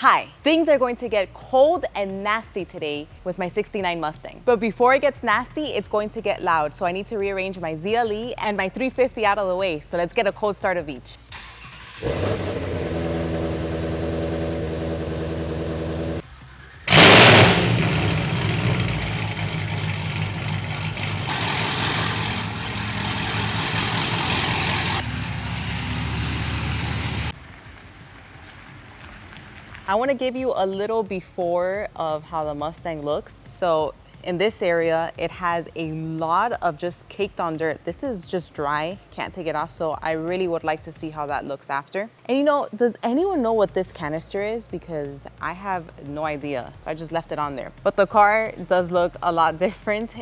Hi, things are going to get cold and nasty today with my 69 Mustang. But before it gets nasty, it's going to get loud. So I need to rearrange my ZLE and my 350 out of the way. So let's get a cold start of each. I want to give you a little before of how the Mustang looks. So in this area, it has a lot of just caked on dirt. This is just dry, can't take it off. So I really would like to see how that looks after. And you know, does anyone know what this canister is? Because I have no idea. So I just left it on there. But the car does look a lot different.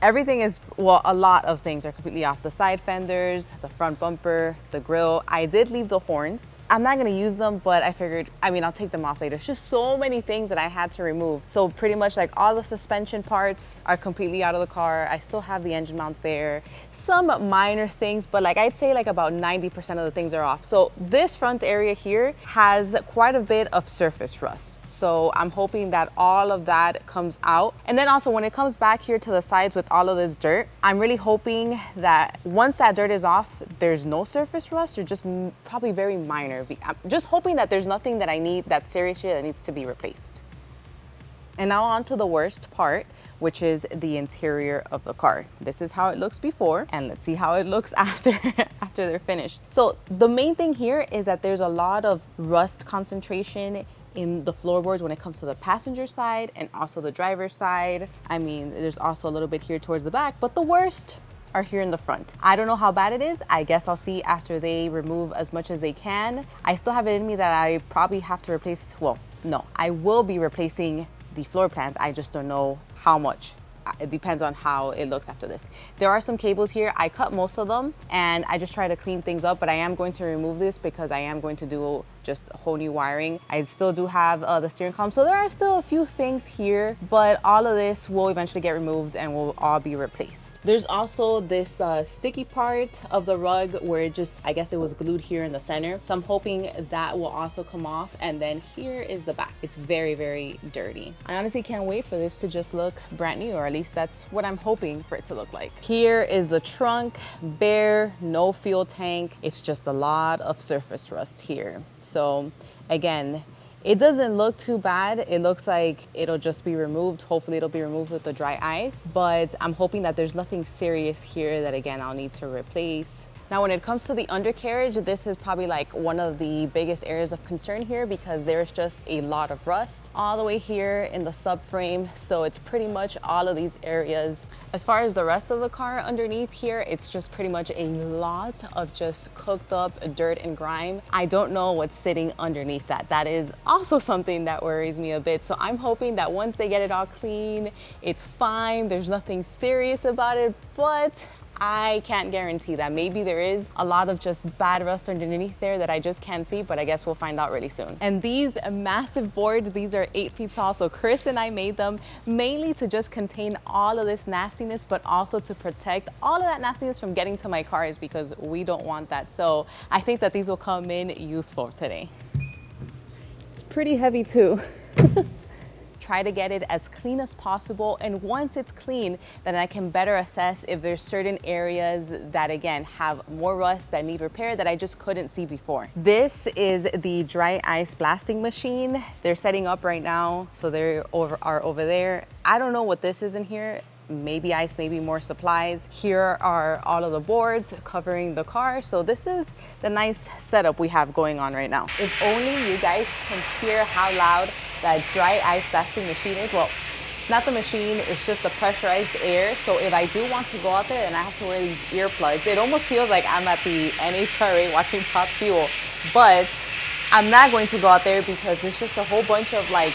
Everything is, well, a lot of things are completely off. The side fenders, the front bumper, the grille. I did leave the horns. I'm not gonna use them, but I figured, I'll take them off later. It's just so many things that I had to remove. So pretty much like all the suspension parts are completely out of the car. I still have the engine mounts there. Some minor things, but like I'd say like about 90% of the things are off. So this front area here has quite a bit of surface rust. So I'm hoping that all of that comes out. And then also when it comes back here to the sides with all of this dirt, I'm really hoping that once that dirt is off, there's no surface rust or just probably very minor. I'm just hoping that there's nothing that I need that's serious here that needs to be replaced. And now on to the worst part, which is the interior of the car. This is how it looks before, and let's see how it looks after they're finished. So the main thing here is that there's a lot of rust concentration in the floorboards when it comes to the passenger side and also the driver's side. There's also a little bit here towards the back, but the worst are here in the front. I don't know how bad it is. I guess I'll see after they remove as much as they can. I still have it in me that I probably have to replace, well, no, I will be replacing the floor plans. I just don't know how much. It depends on how it looks after this. There are some cables here. I cut most of them and I just try to clean things up, but I am going to remove this because I am going to do just a whole new wiring. I still do have the steering column. So there are still a few things here, but all of this will eventually get removed and will all be replaced. There's also this sticky part of the rug where I guess it was glued here in the center. So I'm hoping that will also come off. And then here is the back. It's very, very dirty. I honestly can't wait for this to just look brand new, or at least that's what I'm hoping for it to look like. Here is the trunk, bare, no fuel tank. It's just a lot of surface rust here. So again, it doesn't look too bad. It looks like it'll just be removed. Hopefully it'll be removed with the dry ice, but I'm hoping that there's nothing serious here that again, I'll need to replace. Now, when it comes to the undercarriage, this is probably like one of the biggest areas of concern here because there's just a lot of rust all the way here in the subframe. So it's pretty much all of these areas. As far as the rest of the car underneath here, it's just pretty much a lot of just cooked up dirt and grime. I don't know what's sitting underneath that. That is also something that worries me a bit. So I'm hoping that once they get it all clean, it's fine. There's nothing serious about it, but I can't guarantee that. Maybe there is a lot of just bad rust underneath there that I just can't see, but I guess we'll find out really soon. And these massive boards, these are 8 feet tall. So Chris and I made them mainly to just contain all of this nastiness, but also to protect all of that nastiness from getting to my cars because we don't want that. So I think that these will come in useful today. It's pretty heavy too. Try to get it as clean as possible. And once it's clean, then I can better assess if there's certain areas that again have more rust that need repair that I just couldn't see before. This is the dry ice blasting machine. They're setting up right now. So they are over there. I don't know what this is in here. Maybe ice, maybe more supplies. Here are all of the boards covering the car. So this is the nice setup we have going on right now. If only you guys can hear how loud that dry ice blasting machine is. Well, it's not the machine, it's just the pressurized air. So if I do want to go out there and I have to wear these earplugs, it almost feels like I'm at the NHRA watching Top Fuel. But I'm not going to go out there because it's just a whole bunch of like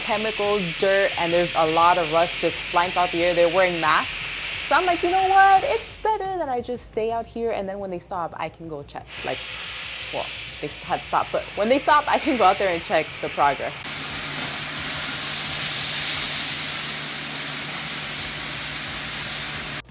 chemicals, dirt, and there's a lot of rust just flying throughout the air. They're wearing masks. So I'm like, you know what? It's better that I just stay out here and then when they stop, I can go check. Like, well, they had stopped, but when they stop, I can go out there and check the progress.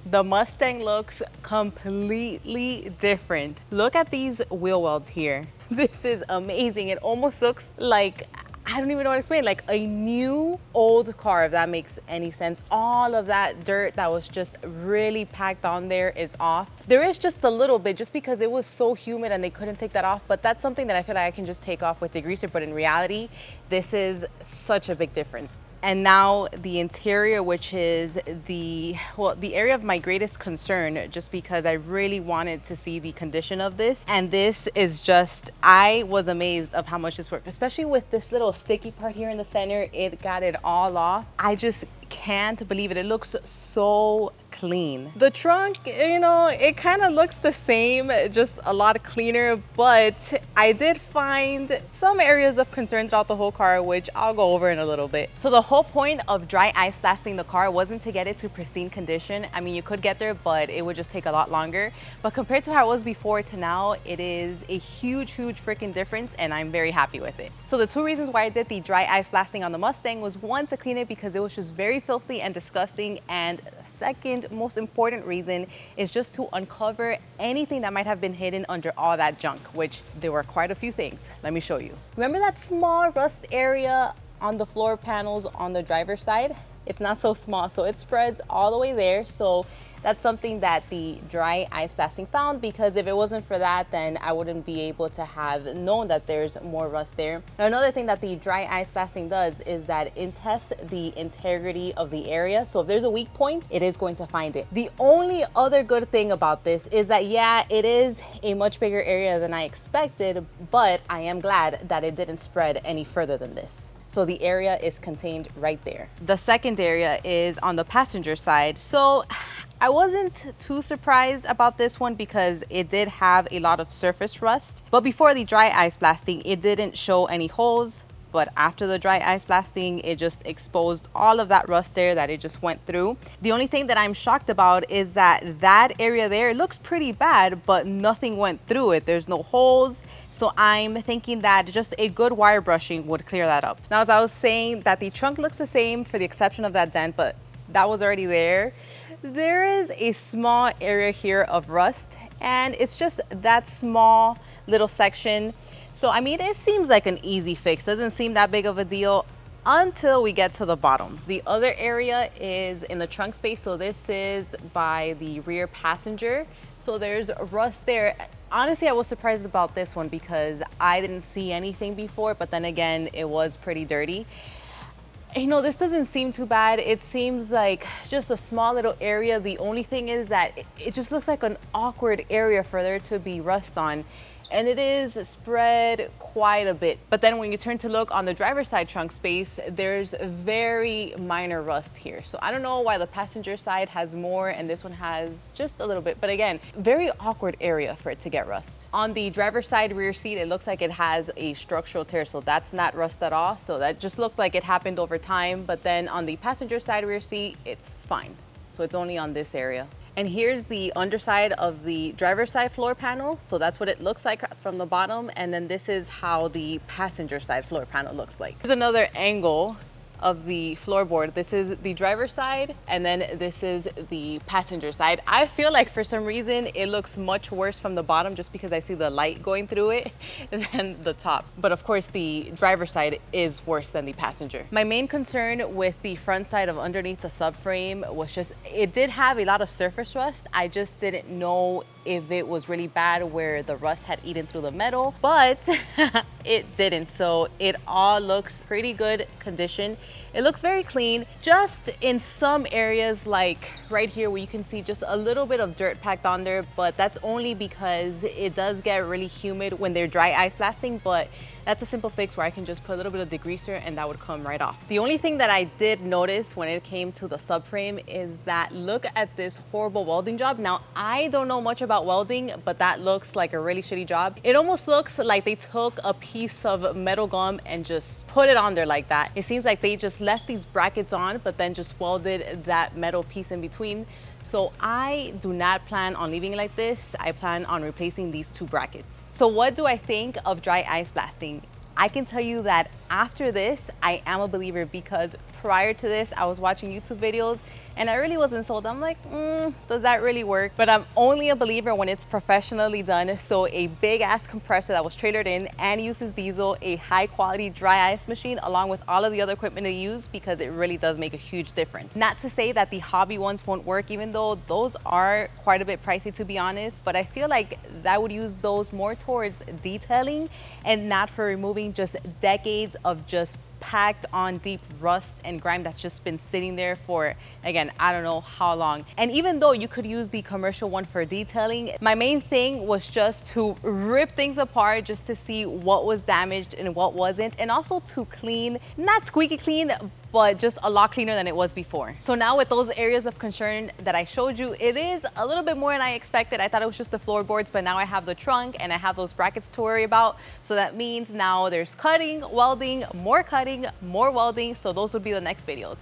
The Mustang looks completely different. Look at these wheel welds here. This is amazing. It almost looks like I don't even know what to explain, like a new old car, if that makes any sense. All of that dirt that was just really packed on there is off. There is just a little bit, just because it was so humid and they couldn't take that off, but that's something that I feel like I can just take off with degreaser, but in reality, this is such a big difference. And now the interior, which is the area of my greatest concern, just because I really wanted to see the condition of this. And this is just, I was amazed of how much this worked, especially with this little sticky part here in the center. It got it all off. I just can't believe it. It looks so clean. The trunk, you know, it kind of looks the same, just a lot cleaner, but I did find some areas of concern throughout the whole car, which I'll go over in a little bit. So the whole point of dry ice blasting the car wasn't to get it to pristine condition. I mean, you could get there, but it would just take a lot longer. But compared to how it was before to now, it is a huge freaking difference, and I'm very happy with it. So the two reasons why I did the dry ice blasting on the Mustang was, one, to clean it because it was just very filthy and disgusting, and second most important reason is just to uncover anything that might have been hidden under all that junk, which there were quite a few things. Let me show you. Remember that small rust area on the floor panels on the driver's side? It's not so small, so it spreads all the way there. So that's something that the dry ice blasting found, because if it wasn't for that, then I wouldn't be able to have known that there's more rust there. Now, another thing that the dry ice blasting does is that it tests the integrity of the area. So if there's a weak point, it is going to find it. The only other good thing about this is that, yeah, it is a much bigger area than I expected, but I am glad that it didn't spread any further than this. So the area is contained right there. The second area is on the passenger side. So I wasn't too surprised about this one because it did have a lot of surface rust. But before the dry ice blasting, it didn't show any holes. But after the dry ice blasting, it just exposed all of that rust there that it just went through. The only thing that I'm shocked about is that that area there, it looks pretty bad, but nothing went through it. There's no holes. So I'm thinking that just a good wire brushing would clear that up. Now, as I was saying, that the trunk looks the same for the exception of that dent, but that was already there. There is a small area here of rust, and it's just that small little section. So, I mean, it seems like an easy fix. Doesn't seem that big of a deal until we get to the bottom. The other area is in the trunk space. So this is by the rear passenger. So there's rust there. Honestly, I was surprised about this one because I didn't see anything before, but then again, it was pretty dirty. You know, this doesn't seem too bad. It seems like just a small little area. The only thing is that it just looks like an awkward area for there to be rust on. And it is spread quite a bit. But then when you turn to look on the driver's side trunk space, there's very minor rust here. So I don't know why the passenger side has more and this one has just a little bit. But again, very awkward area for it to get rust. On the driver's side rear seat, it looks like it has a structural tear. So that's not rust at all. So that just looks like it happened over time. But then on the passenger side rear seat, it's fine. So it's only on this area. And here's the underside of the driver's side floor panel. So that's what it looks like from the bottom. And then this is how the passenger side floor panel looks like. Here's another angle of the floorboard. This is the driver's side, and then this is the passenger side. I feel like for some reason it looks much worse from the bottom just because I see the light going through it than the top. But of course the driver's side is worse than the passenger. My main concern with the front side of underneath the subframe was just, it did have a lot of surface rust. I just didn't know if it was really bad where the rust had eaten through the metal, but it didn't. So it all looks pretty good condition. It looks very clean, just in some areas like right here where you can see just a little bit of dirt packed on there, but that's only because it does get really humid when they're dry ice blasting. But that's a simple fix where I can just put a little bit of degreaser and that would come right off. The only thing that I did notice when it came to the subframe is that look at this horrible welding job. Now, I don't know much about welding, but that looks like a really shitty job. It almost looks like they took a piece of metal gum and just put it on there like that. It seems like they just left these brackets on, but then just welded that metal piece in between. So I do not plan on leaving it like this. I plan on replacing these two brackets. So what do I think of dry ice blasting? I can tell you that after this, I am a believer, because prior to this, I was watching YouTube videos and I really wasn't sold. I'm like, does that really work? But I'm only a believer when it's professionally done. So a big ass compressor that was trailered in and uses diesel, a high quality dry ice machine, along with all of the other equipment they use, because it really does make a huge difference. Not to say that the hobby ones won't work, even though those are quite a bit pricey, to be honest, but I feel like that would use those more towards detailing and not for removing just decades of just packed on deep rust and grime that's just been sitting there for, again, I don't know how long. And even though you could use the commercial one for detailing, my main thing was just to rip things apart just to see what was damaged and what wasn't, and also to clean, not squeaky clean, but just a lot cleaner than it was before. So now with those areas of concern that I showed you, it is a little bit more than I expected. I thought it was just the floorboards, but now I have the trunk and I have those brackets to worry about. So that means now there's cutting, welding, more welding. So those would be the next videos.